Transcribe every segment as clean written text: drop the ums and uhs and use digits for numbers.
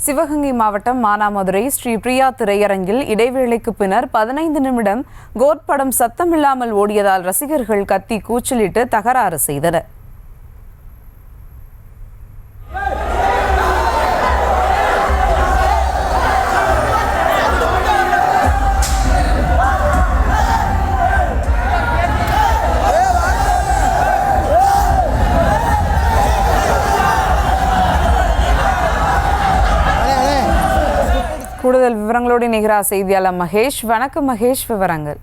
சிவகங்கை மாவட்டம் மானாமதுரை ஸ்ரீ பிரியா திரையரங்கில் இடைவேளைக்கு பின்னர் 15 நிமிடம் கோட் படம் சத்தமில்லாமல் ஓடியதால் ரசிகர்கள் கத்தி கூச்சலிட்டு தகராறு செய்தனர். கூடுதல் விவரங்களோடு இணைகிறார் செய்தியாளர் மகேஷ். வணக்கம் மகேஷ், விவரங்கள்.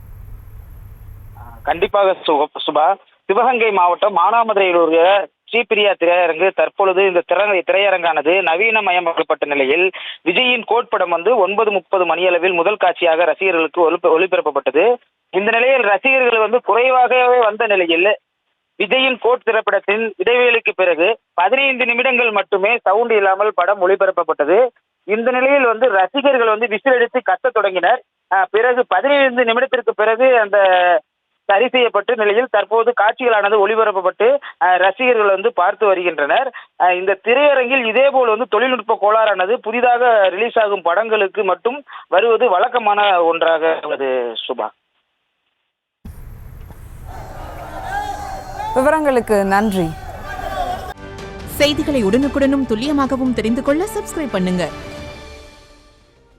கண்டிப்பாக சுபா. சிவகங்கை மாவட்டம் மானாமதுரையில் உள்ள ஸ்ரீபிரியா திரையரங்கு தற்பொழுது இந்த திரையரங்கானது நவீனமயமாக்கப்பட்ட நிலையில் விஜயின் கோட் படம் 9:30 மணியளவில் முதல் காட்சியாக ரசிகர்களுக்கு ஒளிபரப்பப்பட்டது. இந்த நிலையில் ரசிகர்கள் குறைவாகவே வந்த நிலையில் விஜயின் கோட் திரைப்படத்தின் இடைவேளைக்கு பிறகு 15 நிமிடங்கள் மட்டுமே சவுண்ட் இல்லாமல் படம் ஒளிபரப்பப்பட்டது. இந்த நிலையில் ரசிகர்கள் விசில் அடித்து கத்த தொடங்கினர். பிறகு 15 நிமிடத்திற்கு பிறகு அந்த சரி செய்யப்பட்ட நிலையில் தற்போது காட்சிகளானது ஒளிபரப்பப்பட்டு ரசிகர்கள் பார்த்து வருகின்றனர். இந்த திரையரங்கில் இதேபோல் தொழில்நுட்ப கோளாறானது புதிதாக ரிலீஸ் ஆகும் படங்களுக்கு மட்டும் வருவது வழக்கமான ஒன்றாக உள்ளது. சுபா, விவரங்களுக்கு நன்றி. செய்திகளை உடனுக்குடனும் துல்லியமாகவும் தெரிந்து கொள்ள சப்ஸ்கிரைப் பண்ணுங்க.